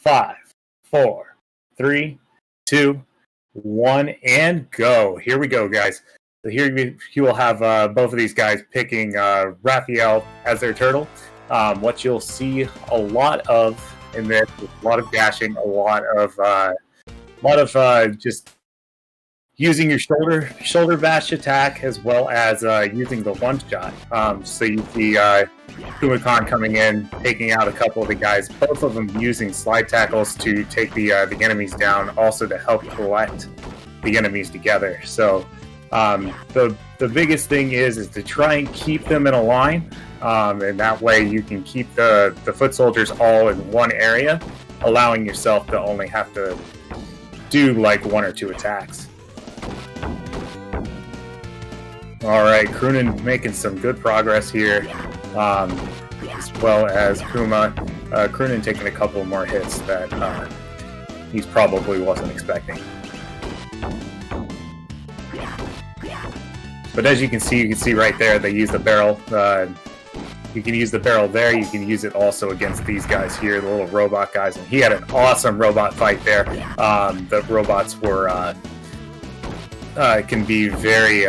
5, 4, 3, 2, 1, and go. Here we go, guys. So here you will have both of these guys picking Raphael as their turtle. What you'll see a lot of in this is a lot of dashing, a lot of just using your shoulder bash attack, as well as using the one shot. So you see KumaKhan coming in, taking out a couple of the guys, both of them using slide tackles to take the enemies down, also to help collect the enemies together. So the biggest thing is to try and keep them in a line, and that way you can keep the foot soldiers all in one area, allowing yourself to only have to do like 1 or 2 attacks. All right, Crunan making some good progress here, as well as Kuma. Crunan taking a couple more hits that he probably wasn't expecting. But as you can see right there, they use the barrel. You can use the barrel there. You can use it also against these guys here, the little robot guys. And he had an awesome robot fight there. The robots were can be very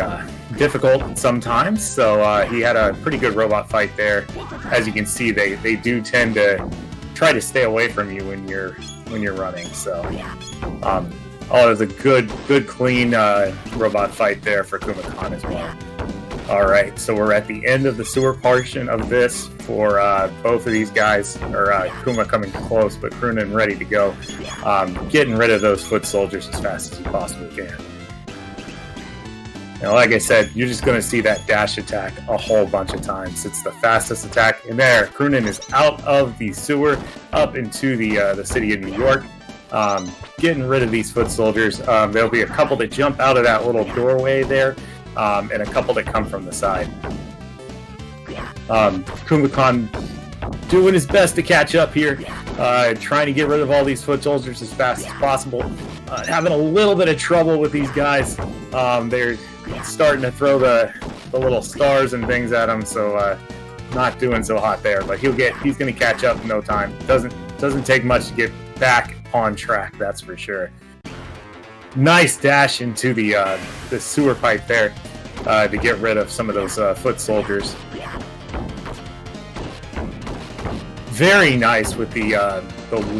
difficult sometimes, so he had a pretty good robot fight there. As you can see, they do tend to try to stay away from you when you're running. So it was a good clean robot fight there for KumaKhan as well. All right, so we're at the end of the sewer portion of this for both of these guys, or Kuma coming close, but Crunan ready to go, getting rid of those foot soldiers as fast as you possibly can. Now, like I said, you're just going to see that dash attack a whole bunch of times. It's the fastest attack. And there, Crunan is out of the sewer, up into the city of New York, getting rid of these foot soldiers. There'll be a couple that jump out of that little doorway there, and a couple that come from the side. KumaKhan doing his best to catch up here, trying to get rid of all these foot soldiers as fast as possible. Having a little bit of trouble with these guys. They're starting to throw the little stars and things at him, so not doing so hot there. But he's going to catch up in no time. Doesn't take much to get back on track, that's for sure. Nice dash into the sewer pipe there to get rid of some of those foot soldiers. Very nice with the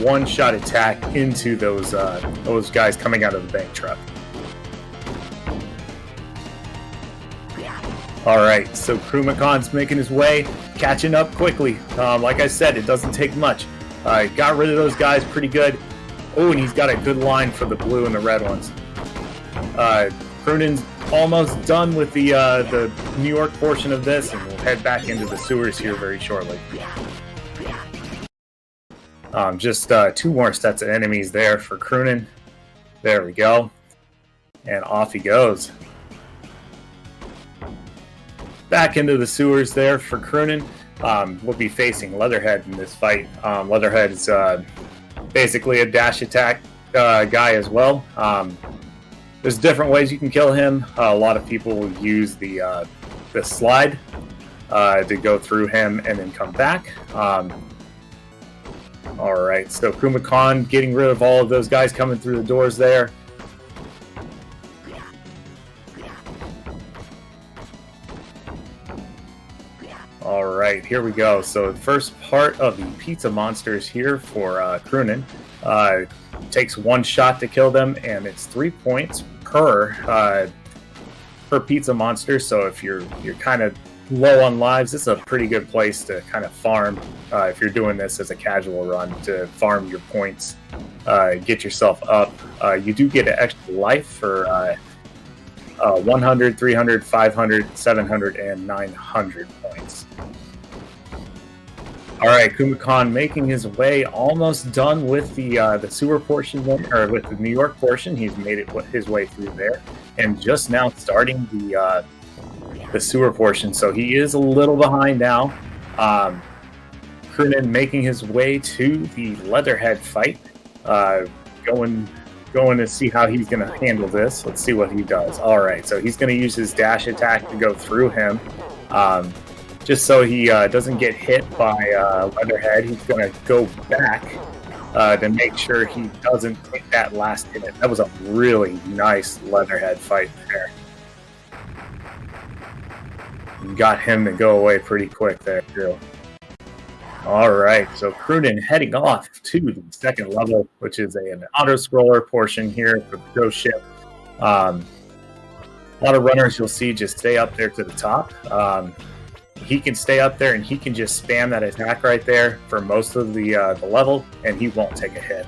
one-shot attack into those guys coming out of the bank truck. All right, so KumaKhan's making his way, catching up quickly. Like I said, it doesn't take much. Got rid of those guys pretty good. Oh, and he's got a good line for the blue and the red ones. Crunan's almost done with the New York portion of this, and we'll head back into the sewers here very shortly. Just 2 more sets of enemies there for Crunan. There we go. And off he goes. Back into the sewers there for Crunan. We'll be facing Leatherhead in this fight. Leatherhead is basically a dash attack guy as well. There's different ways you can kill him. A lot of people will use the slide to go through him and then come back. All right, so KumaKhan getting rid of all of those guys coming through the doors there. All right, here we go. So the first part of the pizza monsters here for Crunan. Takes 1 shot to kill them, and it's 3 points per pizza monster. So if you're kind of low on lives, this is a pretty good place to kind of farm if you're doing this as a casual run, to farm your points, get yourself up. You do get an extra life for 100, 300, 500, 700, and 900 points. All right, KumaKhan making his way, almost done with the sewer portion, or with the New York portion. He's made his way through there, and just now starting the sewer portion. So he is a little behind now. Crunan making his way to the Leatherhead fight, going to see how he's going to handle this. Let's see what he does. All right, so he's going to use his dash attack to go through him. Just so he doesn't get hit by Leatherhead, he's going to go back to make sure he doesn't take that last hit. That was a really nice Leatherhead fight there. Got him to go away pretty quick there, too. All right, so Crunan heading off to the second level, which is an auto-scroller portion here for the ghost ship. A lot of runners you'll see just stay up there to the top. He can stay up there and he can just spam that attack right there for most of the level, and he won't take a hit.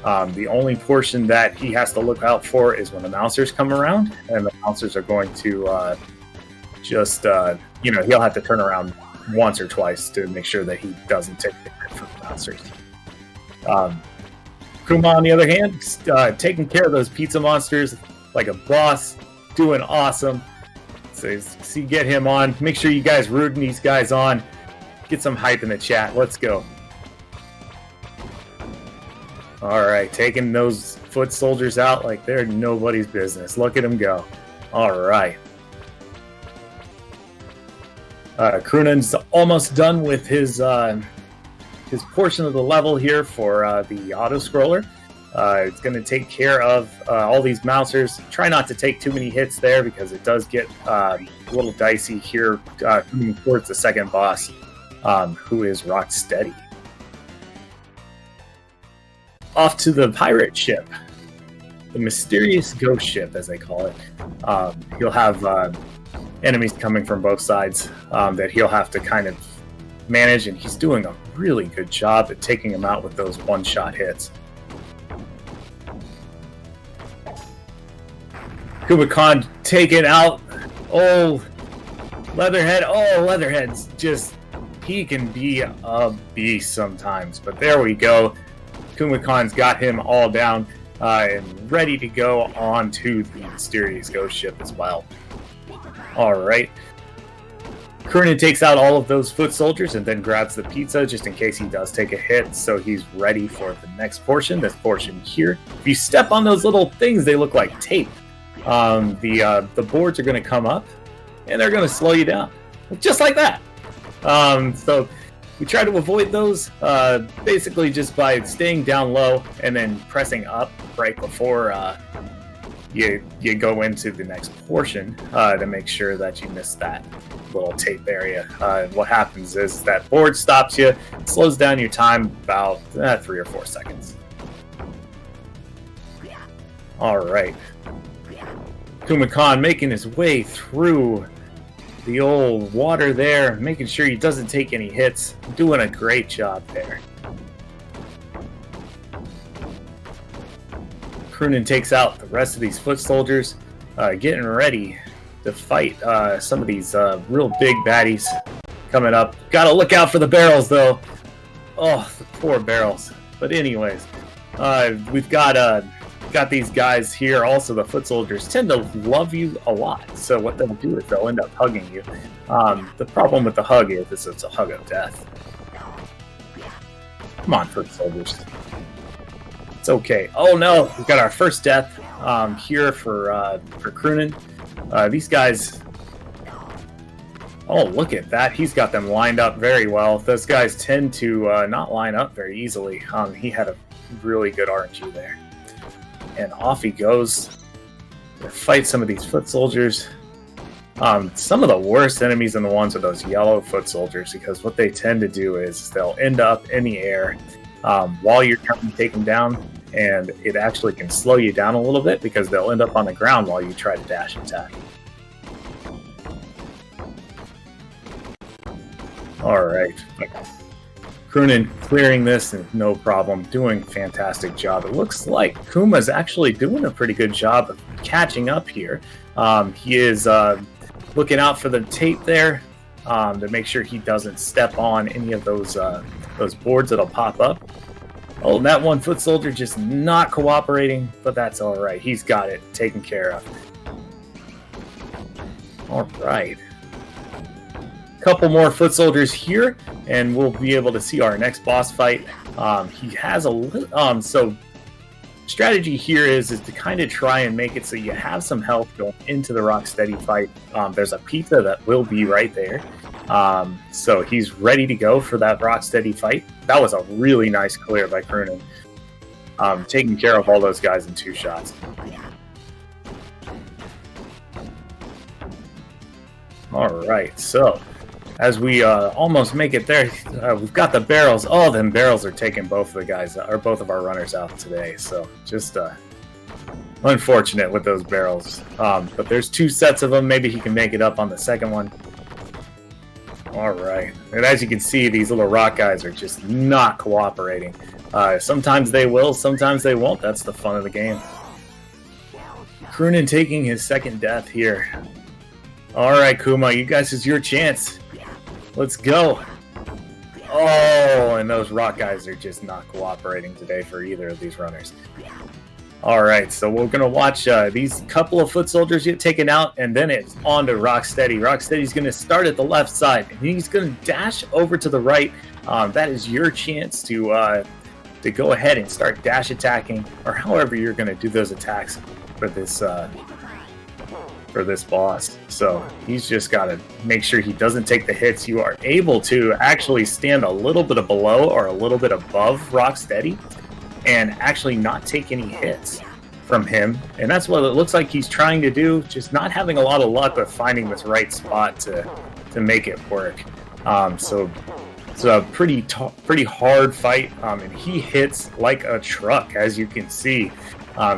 The only portion that he has to look out for is when the Mousers come around, and the Mousers are going to he'll have to turn around once or twice to make sure that he doesn't take the hit from the Mousers. Kuma, on the other hand, taking care of those pizza monsters like a boss, doing awesome. So get him on. Make sure you guys rooting these guys on. Get some hype in the chat. Let's go. All right, taking those foot soldiers out like they're nobody's business. Look at them go. All right. Crunan's almost done with his portion of the level here for the auto-scroller. It's going to take care of all these Mousers. Try not to take too many hits there because it does get a little dicey here moving towards the second boss, who is Rocksteady. Off to the pirate ship, the mysterious ghost ship, as they call it. He'll have enemies coming from both sides that he'll have to kind of manage, and he's doing a really good job at taking them out with those one-shot hits. KumaKhan taken out. Oh, Leatherhead. Oh, Leatherhead's just, he can be a beast sometimes. But there we go. KumaKhan's got him all down and ready to go on to the mysterious ghost ship as well. All right. Crunan takes out all of those foot soldiers and then grabs the pizza just in case he does take a hit. So he's ready for the next portion, this portion here. If you step on those little things, they look like tape. The boards are going to come up and they're going to slow you down just like that. So we try to avoid those basically just by staying down low and then pressing up right before you go into the next portion to make sure that you miss that little tape area. And what happens is that board stops you, slows down your time about 3 or 4 seconds. All right. KumaKhan making his way through the old water there, making sure he doesn't take any hits. Doing a great job there. Crunan takes out the rest of these foot soldiers, getting ready to fight some of these real big baddies coming up. Gotta look out for the barrels, though. Oh, the poor barrels. But anyways, we've got these guys here. Also, the foot soldiers tend to love you a lot. So what they'll do is they'll end up hugging you. The problem with the hug is it's a hug of death. Come on, foot soldiers. It's okay. Oh no, we've got our first death here for Crunan. These guys. Oh, look at that. He's got them lined up very well. Those guys tend to not line up very easily. He had a really good RNG there. And off he goes to fight some of these foot soldiers. Some of the worst enemies are the ones with those yellow foot soldiers, because what they tend to do is they'll end up in the air while you're trying to take them down, and it actually can slow you down a little bit because they'll end up on the ground while you try to dash attack. All right. Crunan clearing this, and no problem, doing a fantastic job. It looks like Kuma's actually doing a pretty good job of catching up here. He is looking out for the tape there to make sure he doesn't step on any of those boards that'll pop up. Oh, and that one foot soldier just not cooperating, but that's all right. He's got it taken care of. All right. Couple more foot soldiers here, and we'll be able to see our next boss fight. He has a so strategy here is to kind of try and make it so you have some health going into the Rocksteady fight. There's a pizza that will be right there. So he's ready to go for that Rocksteady fight. That was a really nice clear by Crunan. Taking care of all those guys in 2 shots. Alright, so as we almost make it there, we've got the barrels. Oh, them barrels are taking both of the guys, or both of our runners out today. So just unfortunate with those barrels. But there's 2 sets of them. Maybe he can make it up on the second one. Alright, and as you can see, these little rock guys are just not cooperating. Sometimes they will, sometimes they won't. That's the fun of the game. Crunan taking his second death here. Alright, Kuma, you guys, is your chance. Let's go. Oh, and those rock guys are just not cooperating today for either of these runners. Alright, so we're going to watch these couple of foot soldiers get taken out, and then it's on to Rocksteady. Rocksteady's going to start at the left side, and he's going to dash over to the right. That is your chance to go ahead and start dash attacking, or however you're going to do those attacks for this boss. So he's just got to make sure he doesn't take the hits. You are able to actually stand a little bit below or a little bit above Rocksteady and actually not take any hits from him. And that's what it looks like he's trying to do, just not having a lot of luck with finding this right spot to make it work. So it's a pretty hard fight, and he hits like a truck, as you can see.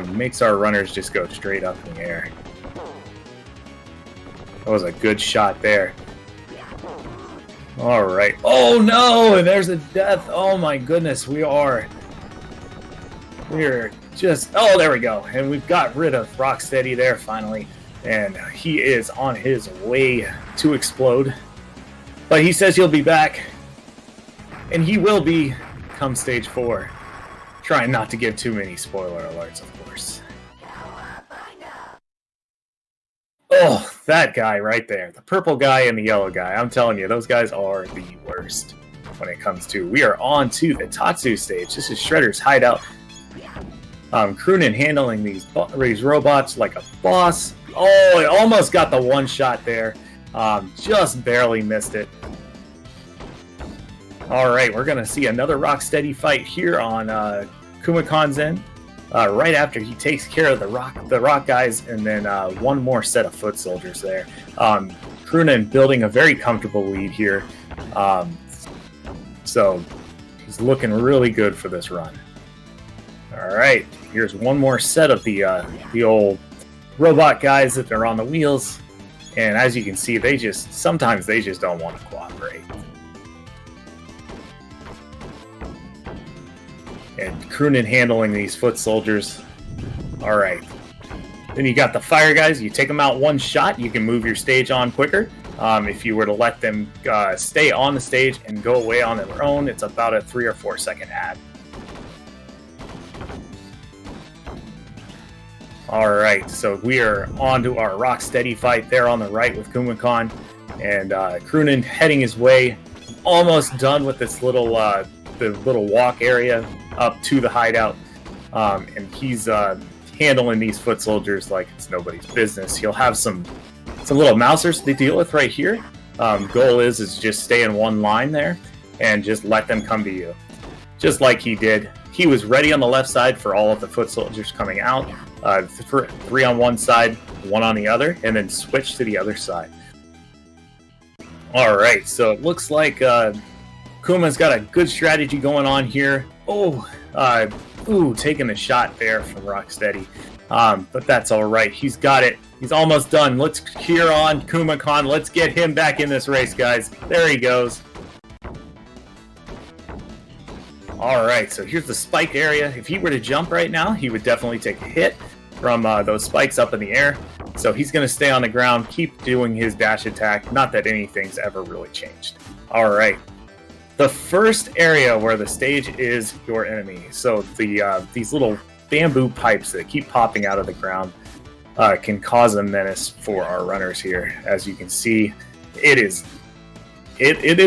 Makes our runners just go straight up in the air. That was a good shot there. All right. Oh no! And there's a death. Oh my goodness, we're just. Oh, there we go. And we've got rid of Rocksteady there finally, and he is on his way to explode. But he says he'll be back, and he will be come stage 4. Trying not to give too many spoiler alerts, of course. Oh, that guy right there. The purple guy and the yellow guy. I'm telling you, those guys are the worst when it comes to. We are on to the Tatsu stage. This is Shredder's hideout. Crunan handling these robots like a boss. Oh, it almost got the one shot there. Just barely missed it. Alright, we're going to see another Rocksteady fight here on KumaKhan's end. Right after he takes care of the rock guys, and then one more set of foot soldiers there. Crunan building a very comfortable lead here. So he's looking really good for this run. Alright, here's one more set of the old robot guys that are on the wheels. And as you can see, sometimes they just don't want to cooperate. And Crunan handling these foot soldiers. Alright. Then you got the fire guys. You take them out one shot, you can move your stage on quicker. If you were to let them stay on the stage and go away on their own, it's about a 3 or 4 second ad. Alright, so we are on to our Rocksteady fight there on the right with KumaKhan. And Crunan heading his way. Almost done with this little walk area up to the hideout, and he's handling these foot soldiers like it's nobody's business. He'll have some little mousers to deal with right here. Goal is just stay in one line there and just let them come to you, just like he did. He was ready on the left side for all of the foot soldiers coming out, 3 on one side, 1 on the other, and then switch to the other side. All right, so it looks like Kuma's got a good strategy going on here. Oh, taking a shot there from Rocksteady. But that's all right. He's got it. He's almost done. Let's cheer on KumaKhan. Let's get him back in this race, guys. There he goes. All right, so here's the spike area. If he were to jump right now, he would definitely take a hit from those spikes up in the air. So he's going to stay on the ground, keep doing his dash attack. Not that anything's ever really changed. All right. The first area where the stage is your enemy. So these little bamboo pipes that keep popping out of the ground can cause a menace for our runners here. As you can see, it's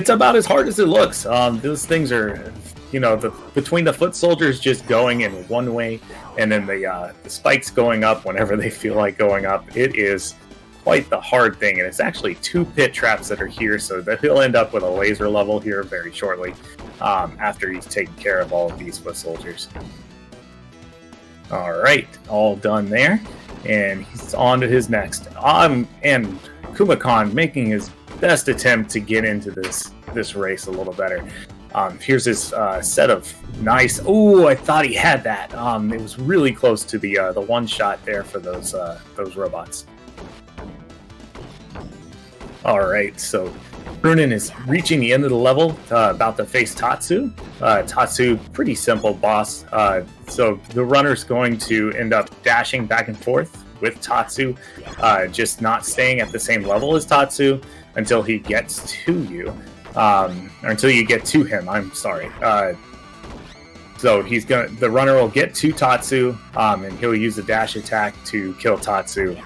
about as hard as it looks. Those things are you know, between the foot soldiers just going in one way and then the spikes going up whenever they feel like going up, it is quite the hard thing. And it's actually 2 pit traps that are here, so that he'll end up with a laser level here very shortly after he's taken care of all of these foot soldiers. All right, all done there, and he's on to his next. And KumaKhan making his best attempt to get into this race a little better. Here's his set of nice. Oh, I thought he had that. It was really close to the one shot there for those robots. All right, so Crunan is reaching the end of the level, about to face Tatsu. Tatsu, pretty simple boss. So the runner's going to end up dashing back and forth with Tatsu, just not staying at the same level as Tatsu until he gets to you. Or until you get to him, I'm sorry. So the runner will get to Tatsu, and he'll use a dash attack to kill Tatsu.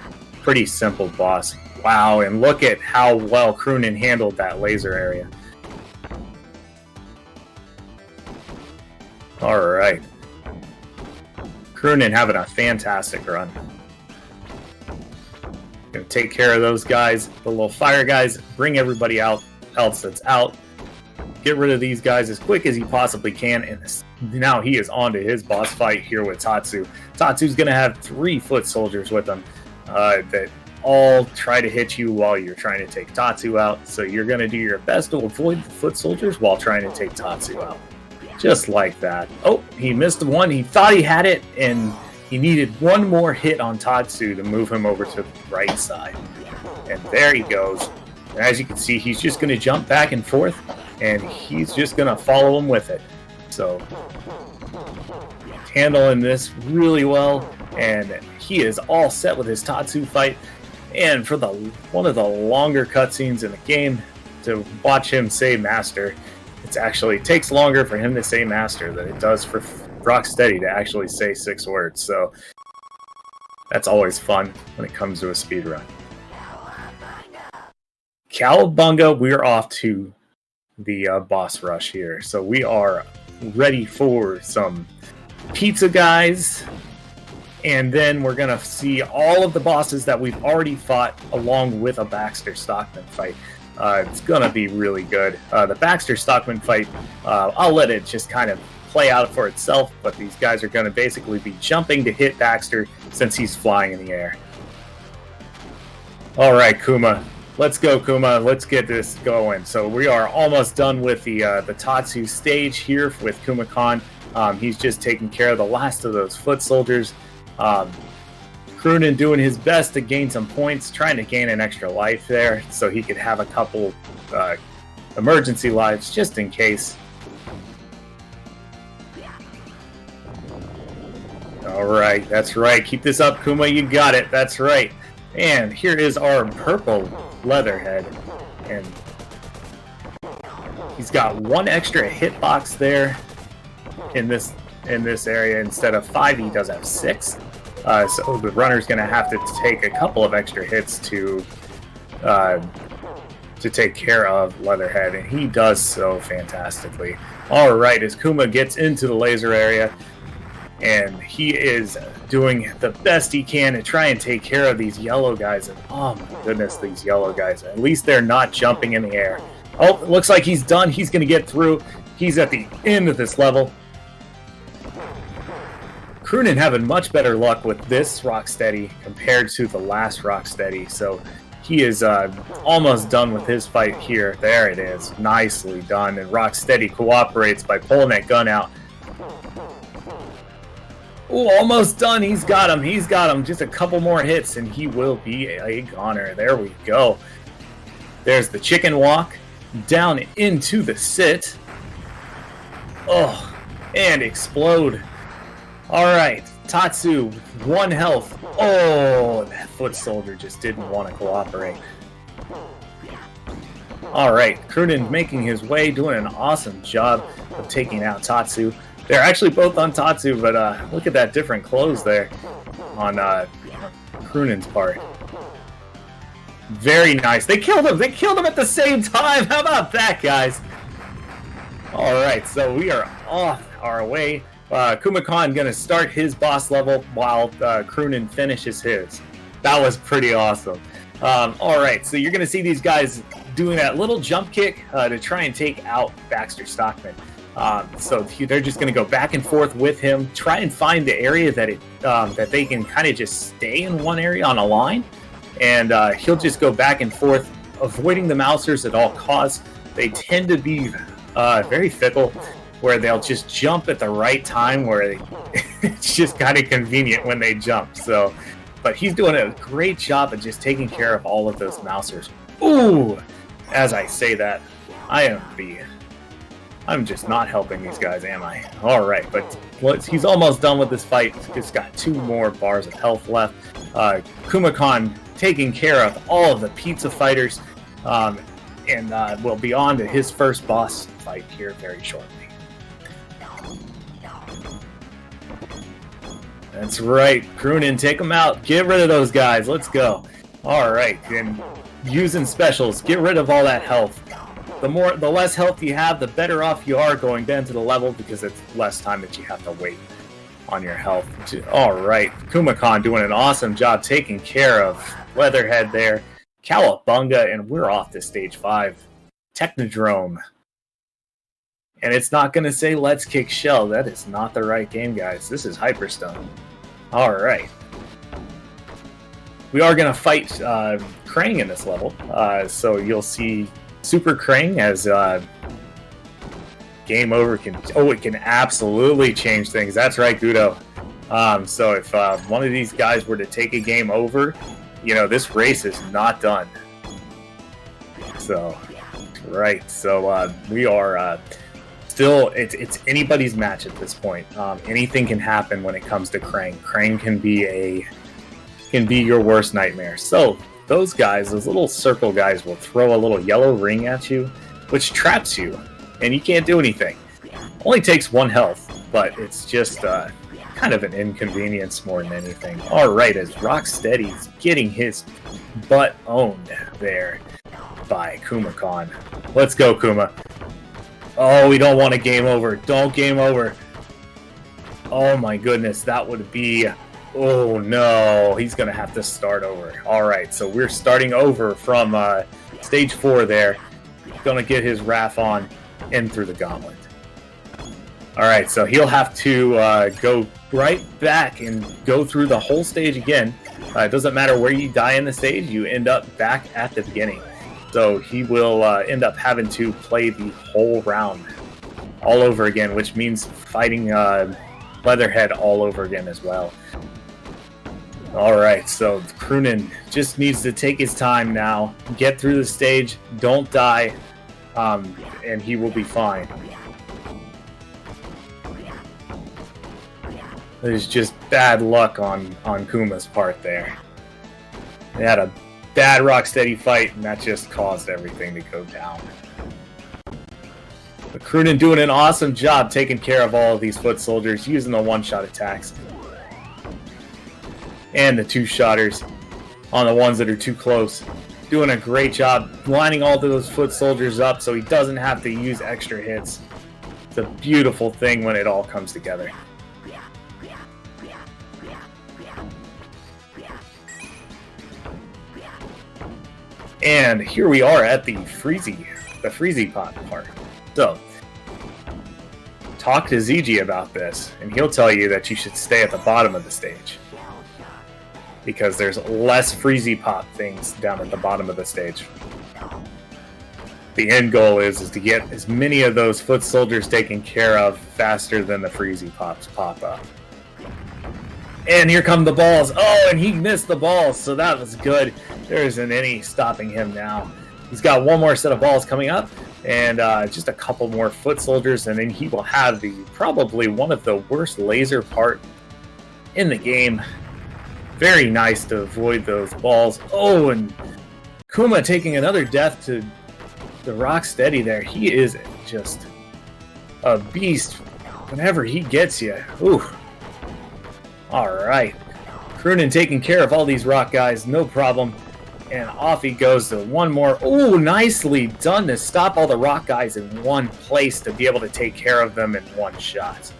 Pretty simple boss. Wow, and look at how well Crunan handled that laser area. Alright. Crunan having a fantastic run. Gonna take care of those guys, the little fire guys, bring everybody else that's out. Get rid of these guys as quick as you possibly can, and now he is on to his boss fight here with Tatsu. Tatsu's gonna have 3 foot soldiers with him that all try to hit you while you're trying to take Tatsu out, so you're going to do your best to avoid the foot soldiers while trying to take Tatsu out. Just like that. Oh, he missed one. He thought he had it, and he needed one more hit on Tatsu to move him over to the right side. And there he goes. And as you can see, he's just going to jump back and forth, and he's just going to follow him with it. So, handling this really well, and he is all set with his Tatsu fight. And for one of the longer cutscenes in the game, to watch him say master, it takes longer for him to say master than it does for Rocksteady to actually say 6 words. So that's always fun when it comes to a speedrun. Cowabunga, we're off to the boss rush here. So we are ready for some pizza guys. And then we're going to see all of the bosses that we've already fought along with a Baxter Stockman fight. It's going to be really good. The Baxter Stockman fight, I'll let it just kind of play out for itself, but these guys are going to basically be jumping to hit Baxter since he's flying in the air. All right, Kuma. Let's go, Kuma. Let's get this going. So we are almost done with the Tatsu stage here with KumaKhan. He's just taking care of the last of those foot soldiers. Crunan doing his best to gain some points, trying to gain an extra life there so he could have a couple emergency lives just in case. All right, that's right. Keep this up, Kuma. You got it. That's right. And here is our purple Leatherhead. And he's got 1 extra hitbox there in this area. Instead of 5, he does have 6. So the runner's going to have to take a couple of extra hits to take care of Leatherhead, and he does so fantastically. All right, as Kuma gets into the laser area, and he is doing the best he can to try and take care of these yellow guys. And oh my goodness, these yellow guys. At least they're not jumping in the air. Oh, it looks like he's done. He's going to get through. He's at the end of this level. Crunan having much better luck with this Rocksteady compared to the last Rocksteady. So he is almost done with his fight here. There it is. Nicely done. And Rocksteady cooperates by pulling that gun out. Ooh, almost done. He's got him. He's got him. Just a couple more hits, and he will be a goner. There we go. There's the chicken walk down into the sit. Oh, and explode. All right, Tatsu, 1 health. Oh, that foot soldier just didn't want to cooperate. All right, Crunan making his way, doing an awesome job of taking out Tatsu. They're actually both on Tatsu, but look at that different clothes there on Crunan's part. Very nice. They killed him. They killed him at the same time. How about that, guys? All right, so we are off our way. KumaKhan going to start his boss level while Crunan finishes his. That was pretty awesome. All right, so you're going to see these guys doing that little jump kick to try and take out Baxter Stockman. So they're just going to go back and forth with him, try and find the area that that they can kind of just stay in one area on a line, and he'll just go back and forth, avoiding the mousers at all costs. They tend to be very fickle, where they'll just jump at the right time, where it's just kind of convenient when they jump. So, but he's doing a great job of just taking care of all of those mousers. Ooh, as I say that, I'm just not helping these guys, am I? All right, but he's almost done with this fight. He's got 2 more bars of health left. KumaKhan taking care of all of the pizza fighters, and we'll be on to his first boss fight here very shortly. That's right, Crunan, take them out. Get rid of those guys. Let's go. All right, and using specials, get rid of all that health. The less health you have, the better off you are going down to the level, because it's less time that you have to wait on your health. All right, KumaKhan doing an awesome job taking care of Leatherhead there. Cowabunga, and we're off to stage 5, Technodrome. And it's not going to say Let's Kick Shell. That is not the right game, guys. This is Hyperstone. All right. We are going to fight Krang in this level. So you'll see Super Krang as game over can... Oh, it can absolutely change things. That's right, Gudo. So if one of these guys were to take a game over, you know, this race is not done. So, right. So we are... Still, it's anybody's match at this point. Anything can happen when it comes to Krang. Krang can be your worst nightmare. So those guys, those little circle guys, will throw a little yellow ring at you, which traps you, and you can't do anything. Only takes 1 health, but it's just kind of an inconvenience more than anything. All right, as Rocksteady's getting his butt owned there by KumaKhan. Let's go, Kuma. Oh, we don't want a game over. Don't game over. Oh my goodness, that would be... Oh no, he's going to have to start over. All right, so we're starting over from stage 4 there. Going to get his Wrath on in through the gauntlet. All right, so he'll have to go right back and go through the whole stage again. It doesn't matter where you die in the stage, you end up back at the beginning. So he will end up having to play the whole round all over again, which means fighting Leatherhead all over again as well. All right, so Crunan just needs to take his time now, get through the stage, don't die, and he will be fine. There's just bad luck on Kuma's part there. They had a bad Rocksteady fight, and that just caused everything to go down. But Crunan doing an awesome job taking care of all of these foot soldiers, using the one-shot attacks. And the 2-shotters on the ones that are too close. Doing a great job lining all of those foot soldiers up so he doesn't have to use extra hits. It's a beautiful thing when it all comes together. And here we are at the freezy pot part. So, talk to ZG about this, and he'll tell you that you should stay at the bottom of the stage, because there's less freezy pop things down at the bottom of the stage. The end goal is to get as many of those foot soldiers taken care of faster than the freezy pops pop up. And here come the balls. Oh, and he missed the balls, so that was good. There isn't any stopping him now. He's got one more set of balls coming up, and just a couple more foot soldiers, and then he will have probably one of the worst laser part in the game. Very nice to avoid those balls. Oh, and Kuma taking another death to the Rocksteady there. He is just a beast whenever he gets you. Ooh. All right. Crunan taking care of all these rock guys, no problem. and off he goes to one more. Oh, nicely done to stop all the rock guys in one place to be able to take care of them in one shot.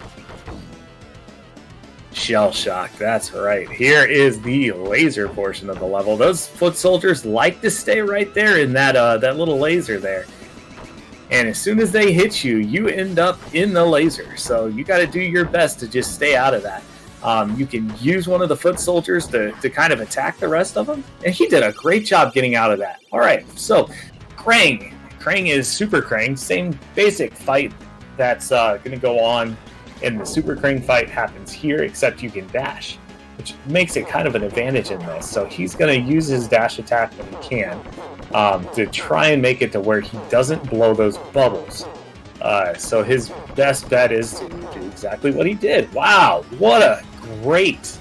Shell shock, that's right. Here is the laser portion of the level. Those foot soldiers like to stay right there in that that little laser there. And as soon as they hit you, you end up in the laser. So you got to do your best to just stay out of that. You can use one of the foot soldiers to kind of attack the rest of them. And he did a great job getting out of that. All right, so Krang. Krang is Super Krang. Same basic fight that's going to go on. And the Super Krang fight happens here, except you can dash, which makes it kind of an advantage in this. So he's going to use his dash attack when he can to try and make it to where he doesn't blow those bubbles. So his best bet is to do exactly what he did. Wow, what a great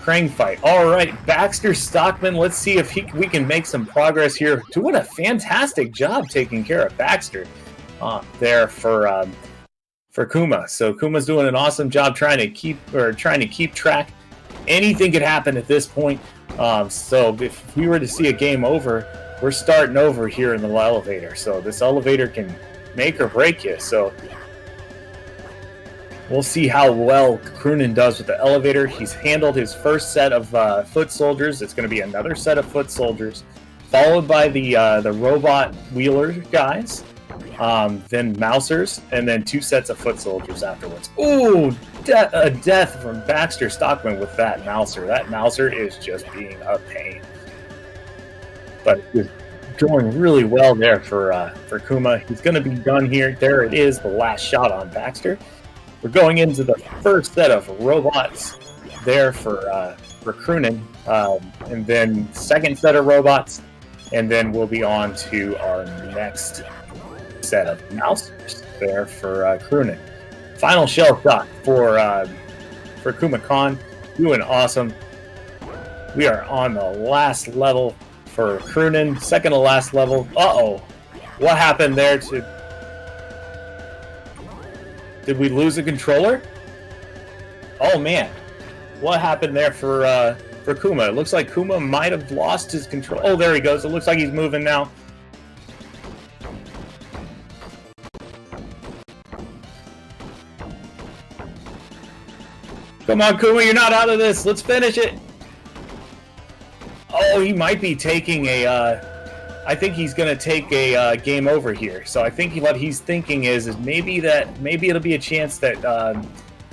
Krang fight. All right, Baxter Stockman, let's see if we can make some progress here. Doing a fantastic job taking care of Baxter there for Kuma. So Kuma's doing an awesome job trying to keep track. Anything could happen at this point. So if we were to see a game over, we're starting over here in the elevator. So this elevator can make or break you. So we'll see how well Crunan does with the elevator. He's handled his first set of foot soldiers. It's going to be another set of foot soldiers, followed by the robot wheeler guys. Then Mousers, and then 2 sets of foot soldiers afterwards. Ooh, a death from Baxter Stockman with that Mouser. That Mouser is just being a pain. But it's going really well there for Kuma. He's going to be done here. There it is, the last shot on Baxter. We're going into the first set of robots there for Crunan, and then second set of robots, and then we'll be on to our next set of Mousers there for Crunan. Final shell shot for KumaKhan, doing awesome. We are on the last level for Crunan, second to last level. Uh-oh, what happened there? Did we lose a controller? Oh man, what happened there for Kuma? It looks like Kuma might have lost his control. Oh, there he goes. It looks like he's moving now. Come on, Kuma, you're not out of this. Let's finish it. Oh, he might be taking I think he's going to take a game over here. So I think what he's thinking is maybe it'll be a chance that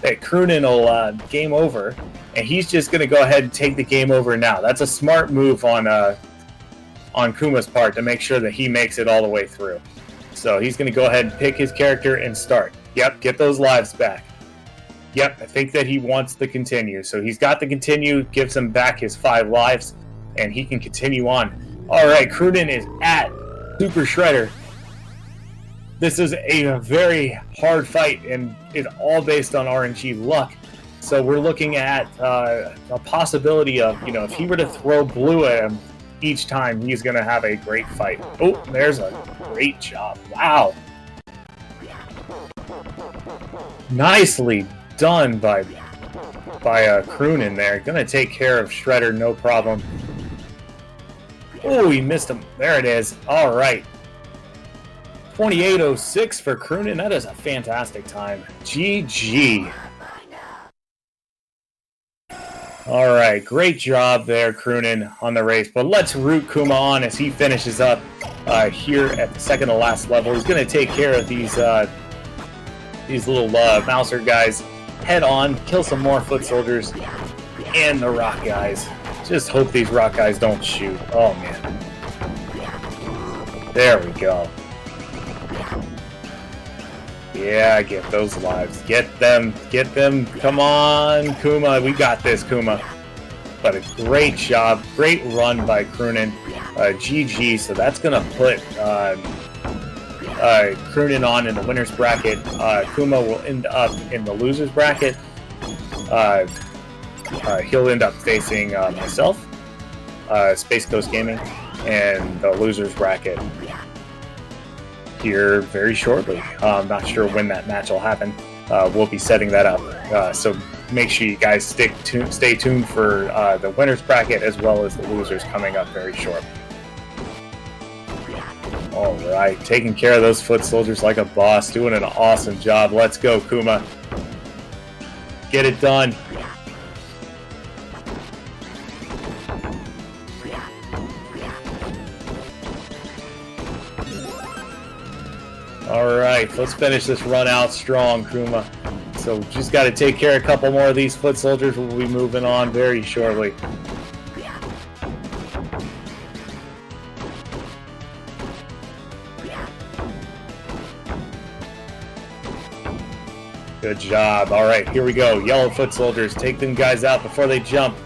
Crunan will game over, and he's just going to go ahead and take the game over now. That's a smart move on Kuma's part to make sure that he makes it all the way through. So he's going to go ahead and pick his character and start. Yep, get those lives back. Yep, I think that he wants the continue. So he's got the continue, gives him back his 5 lives, and he can continue on. All right, Crunan is at Super Shredder. This is a very hard fight, and it's all based on RNG luck. So we're looking at a possibility of, if he were to throw blue at him each time, he's going to have a great fight. Oh, there's a great job. Wow. Nicely done by Crunan there. Gonna take care of Shredder, no problem. Oh, he missed him. There it is. All right. 28:06 for Crunan. That is a fantastic time. GG. All right. Great job there, Crunan, on the race. But let's root Kuma on as he finishes up here at the second to last level. He's going to take care of these little Mouser guys head on, kill some more foot soldiers, and the rock guys. Just hope these rock guys don't shoot. Oh, man. There we go. Yeah, get those lives. Get them. Get them. Come on, Kuma. We got this, Kuma. But a great job. Great run by Crunan. GG. So that's going to put Crunan on in the winner's bracket. Kuma will end up in the loser's bracket. He'll end up facing myself, Space Coast Gaming, and the loser's bracket here very shortly. I'm not sure when that match will happen. We'll be setting that up. So make sure you guys stay tuned for the winner's bracket as well as the losers coming up very short. All right, taking care of those foot soldiers like a boss, doing an awesome job. Let's go, Kuma. Get it done. All right, let's finish this run out strong, Kuma. So just got to take care of a couple more of these foot soldiers. We'll be moving on very shortly. Good job. All right, here we go. Yellow foot soldiers. Take them guys out before they jump.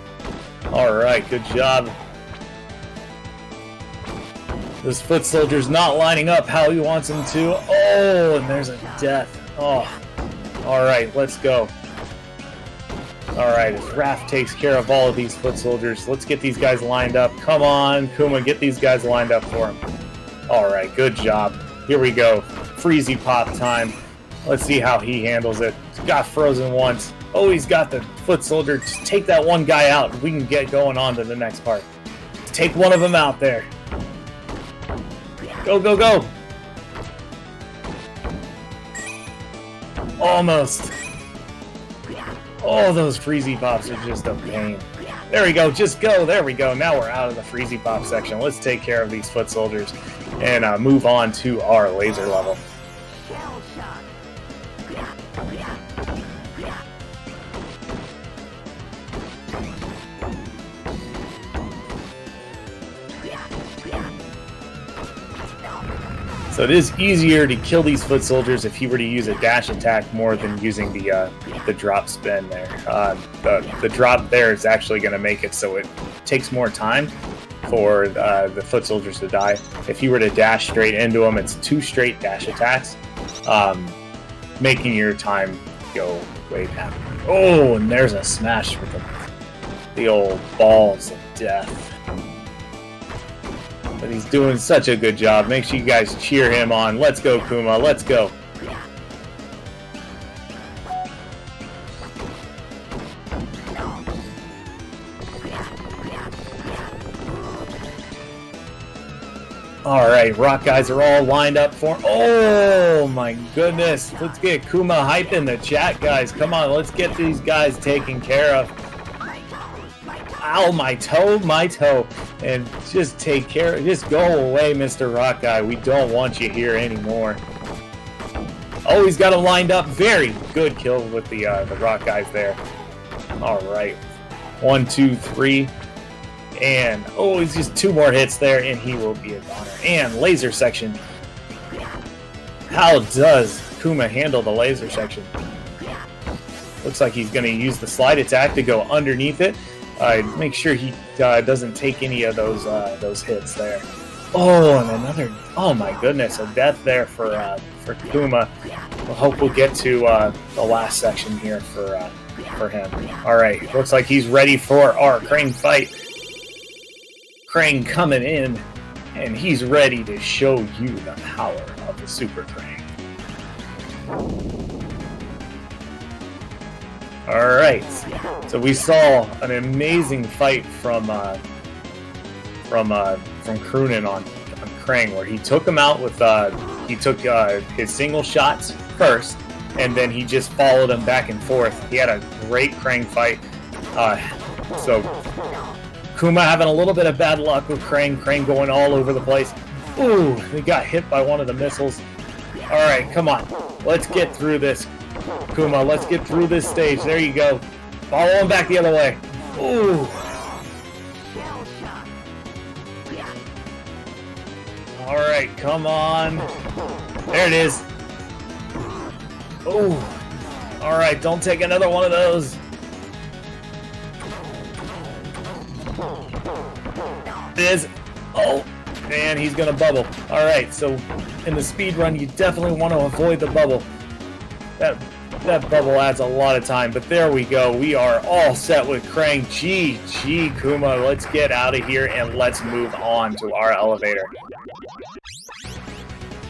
All right, good job. This foot soldier's not lining up how he wants him to. Oh, and there's a death. Oh, all right, let's go. All right, as Raph takes care of all of these foot soldiers, let's get these guys lined up. Come on, Kuma, get these guys lined up for him. All right, good job. Here we go. Freezy pop time. Let's see how he handles it. He's got frozen once. Oh, he's got the foot soldier. Just take that one guy out. We can get going on to the next part. Take one of them out there. Go, go, go. Almost. Oh, those freezy pops are just a pain. There we go. Just go. There we go. Now we're out of the freezy pop section. Let's take care of these foot soldiers and move on to our laser level. So it is easier to kill these foot soldiers if he were to use a dash attack more than using the drop spin there. The drop there is actually going to make it so it takes more time for the foot soldiers to die. If you were to dash straight into them, it's 2 straight dash attacks, making your time go way down. Oh, and there's a smash with the old balls of death. But he's doing such a good job. Make sure you guys cheer him on. Let's go, Kuma. Let's go. All right, rock guys are all lined up for... Oh, my goodness. Let's get Kuma hype in the chat, guys. Come on, let's get these guys taken care of. Ow, my toe. And just take care, just go away, Mr. Rock Guy. We don't want you here anymore. Oh, he's got him lined up. Very good kill with the Rock Guys there. All right. 1, 2, 3. And, oh, he's just 2 more hits there, and he will be a goner. And laser section. How does Kuma handle the laser section? Looks like he's going to use the slide attack to go underneath it. Make sure he doesn't take any of those hits there. Oh, and another... Oh my goodness, a death there for Kuma. We'll hope we'll get to the last section here for him. All right, looks like he's ready for our Krang fight. Krang coming in, and he's ready to show you the power of the Super Krang. All right, so we saw an amazing fight from Crunan on Krang, where he took him out with his single shots first, and then he just followed him back and forth. He had a great Krang fight. So Kuma having a little bit of bad luck with Krang going all over the place. Ooh, he got hit by one of the missiles. All right, come on, let's get through this. Kuma, let's get through this stage. There you go. Follow him back the other way. Ooh. All right, come on. There it is. Ooh. All right, don't take another one of those. It is. Oh, and he's going to bubble. All right, so in the speed run, you definitely want to avoid the bubble. That bubble adds a lot of time, but there we go. We are all set with Krang. GG, Kuma. Let's get out of here and let's move on to our elevator.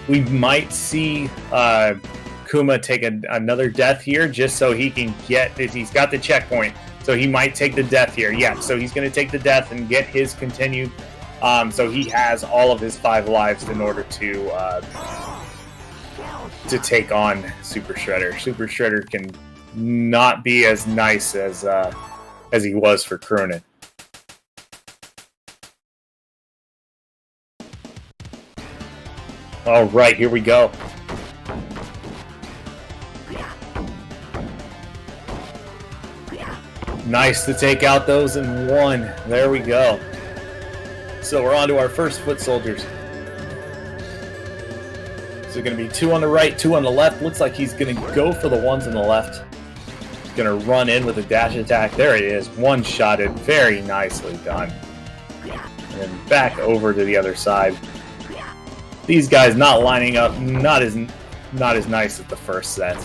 We might see Kuma take another death here just so he can get... He's got the checkpoint, so he might take the death here. Yeah, so he's going to take the death and get his continued So he has all of his 5 lives in order to take on Super Shredder. Super Shredder can not be as nice as he was for Crunan. All right, here we go. Nice to take out those in one. There we go. So we're on to our first foot soldiers. So going to be 2 on the right, 2 on the left. Looks like he's going to go for the ones on the left. Going to run in with a dash attack. There it is. One-shotted. Very nicely done. And then back over to the other side. These guys not lining up. Not as nice as the first set.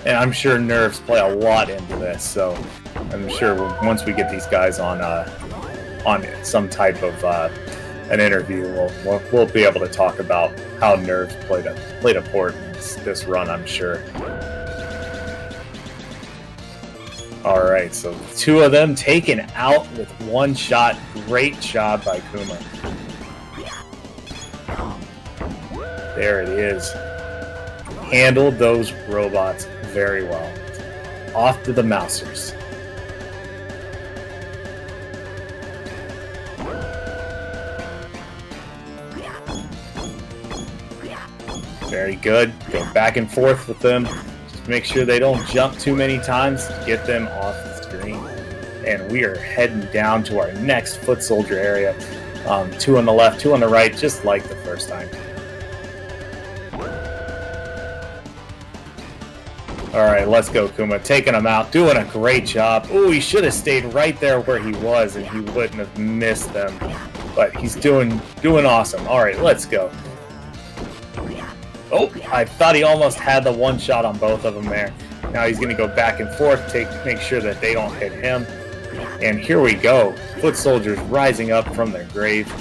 And I'm sure nerves play a lot into this, so I'm sure once we get these guys on some type of an interview, we'll be able to talk about how nerves played a part in this run, I'm sure. All right, so 2 of them taken out with 1 shot. Great job by Kuma. There it is. Handled those robots very well. Off to the Mousers. Very good. Go back and forth with them. Just make sure they don't jump too many times to get them off the screen. And we are heading down to our next foot soldier area. 2 on the left, 2 on the right, just like the first time. All right, let's go, Kuma. Taking him out, doing a great job. Ooh, he should have stayed right there where he was, and he wouldn't have missed them. But he's doing awesome. All right, let's go. Oh, I thought he almost had the 1 shot on both of them there. Now he's going to go back and forth, make sure that they don't hit him. And here we go. Foot soldiers rising up from their grave.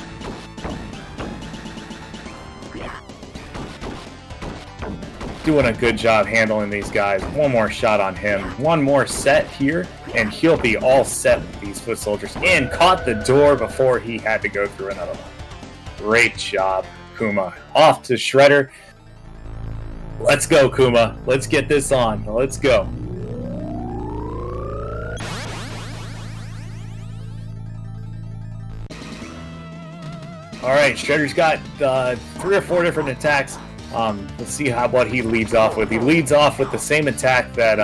Doing a good job handling these guys. 1 more shot on him. 1 more set here, and he'll be all set with these foot soldiers. And caught the door before he had to go through another one. Great job, Kuma. Off to Shredder. Let's go, Kuma. Let's get this on. Let's go. All right, Shredder's got 3 or 4 different attacks. Let's see what he leads off with. He leads off with the same attack that,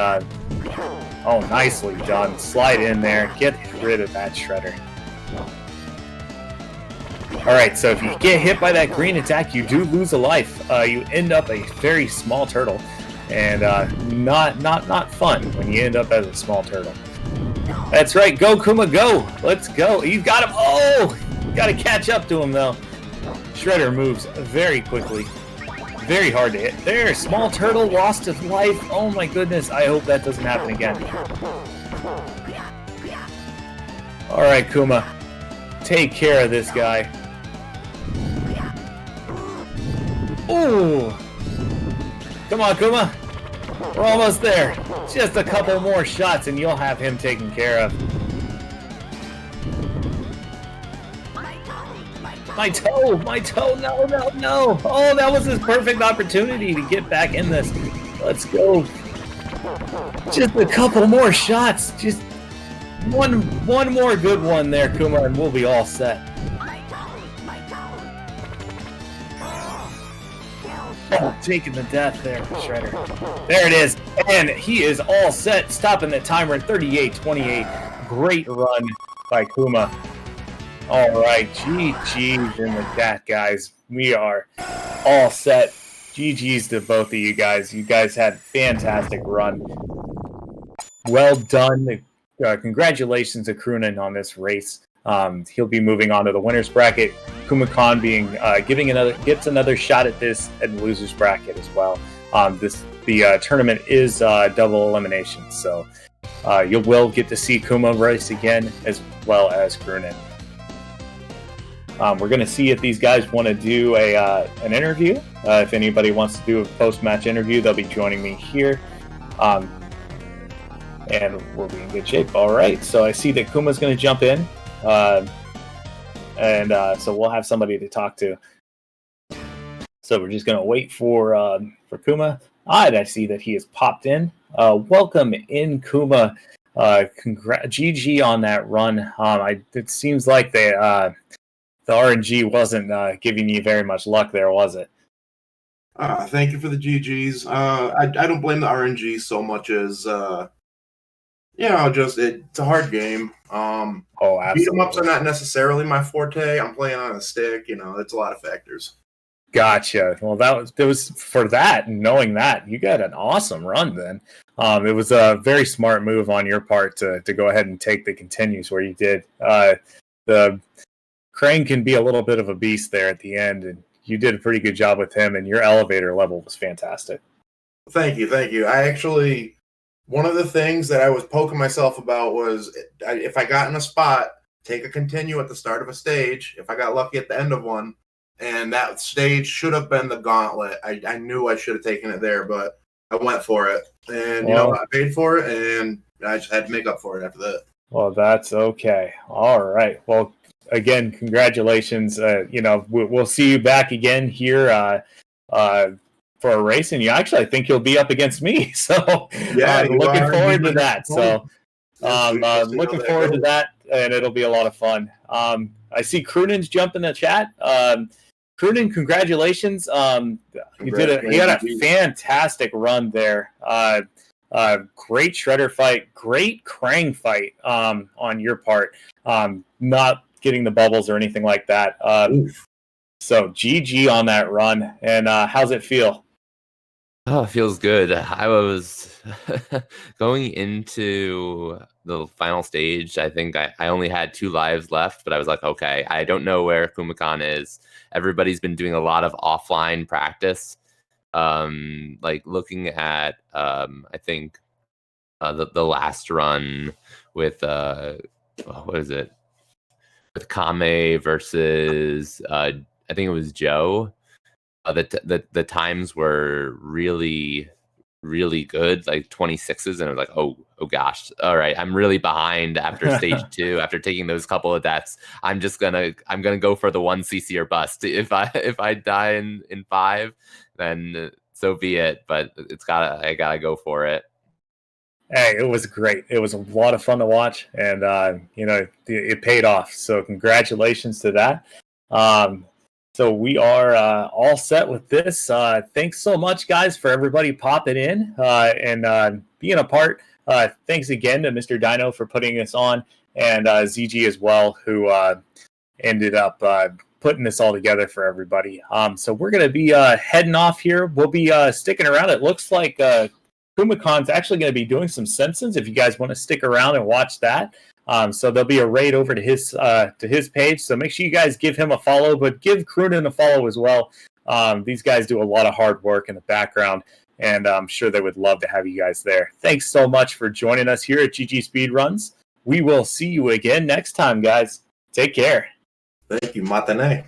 oh, nicely done. Slide in there, get rid of that Shredder. Alright, so if you get hit by that green attack, you do lose a life. You end up a very small turtle, and not fun when you end up as a small turtle. That's right, go Kuma, go! Let's go! You got him! Oh! Gotta catch up to him, though. Shredder moves very quickly. Very hard to hit. There, small turtle lost his life. Oh my goodness, I hope that doesn't happen again. Alright, Kuma. Take care of this guy. Ooh! Come on, Kuma. We're almost there. Just a couple more shots and you'll have him taken care of. My toe, no. Oh, that was his perfect opportunity to get back in this. Let's go. Just a couple more shots. Just one more good one there, Kuma, and we'll be all set. Oh, taking the death there, Shredder. There it is. And he is all set, stopping the timer at 38-28. Great run by Kuma. All right, GG's in the chat, guys. We are all set. GG's to both of you guys. You guys had a fantastic run. Well done. Congratulations to Crunan on this race. He'll be moving on to the winner's bracket. KumaKhan gets another shot at this and loser's bracket as well. The tournament is double elimination, so you will get to see Kuma race again as well as Crunan. We're going to see if these guys want to do an interview. If anybody wants to do a post-match interview, they'll be joining me here. And we'll be in good shape. All right, so I see that Kuma's going to jump in. So we'll have somebody to talk to. So we're just going to wait for Kuma. I see that he has popped in. Welcome in, Kuma. GG on that run. It seems like the RNG wasn't giving you very much luck there, was it? Thank you for the GGs. I don't blame the RNG so much as it's a hard game. Absolutely. Beat 'em ups are not necessarily my forte. I'm playing on a stick. It's a lot of factors. Gotcha. Well, that was for that. Knowing that, you got an awesome run then. It was a very smart move on your part to go ahead and take the continues where you did. The Crane can be a little bit of a beast there at the end, and you did a pretty good job with him, and your elevator level was fantastic. Thank you. One of the things that I was poking myself about was if I got in a spot, take a continue at the start of a stage. If I got lucky at the end of one, and that stage should have been the gauntlet. I knew I should have taken it there, but I went for it. And, I paid for it, and I just had to make up for it after that. Well, that's okay. All right. Well, again, congratulations. We'll see you back again here for a race. And I think you'll be up against me. So looking forward to that. So looking forward to that, and it'll be a lot of fun. I see Crunan's jump in the chat. Crunan, congratulations. You had a fantastic run there. Great shredder fight, great Krang fight on your part. Not getting the bubbles or anything like that. So GG on that run. And how's it feel? Oh, it feels good. I was going into the final stage. I think I only had 2 lives left, but I was like, okay, I don't know where KumaKhan is. Everybody's been doing a lot of offline practice. Like looking at, I think the last run with, what is it? With Kame versus, I think it was Joe. The times were really, really good, like 26s, and I was like, oh gosh, all right, I'm really behind after stage 2. After taking those couple of deaths, I'm gonna go for the 1 CC or bust. If I die in 5, then so be it. But I gotta go for it. Hey, it was great. It was a lot of fun to watch, and it paid off. So congratulations to that. So we are all set with this. Thanks so much, guys, for everybody popping in and being a part. Thanks again to Mr. Dino for putting us on, and ZG as well, who ended up putting this all together for everybody. So we're going to be heading off here. We'll be sticking around. It looks like KumaKhan's actually going to be doing some Simpsons if you guys want to stick around and watch that. So there'll be a raid over to his page. So make sure you guys give him a follow, but give Crunan a follow as well. These guys do a lot of hard work in the background, and I'm sure they would love to have you guys there. Thanks so much for joining us here at GG Speedruns. We will see you again next time, guys. Take care. Thank you, Matane.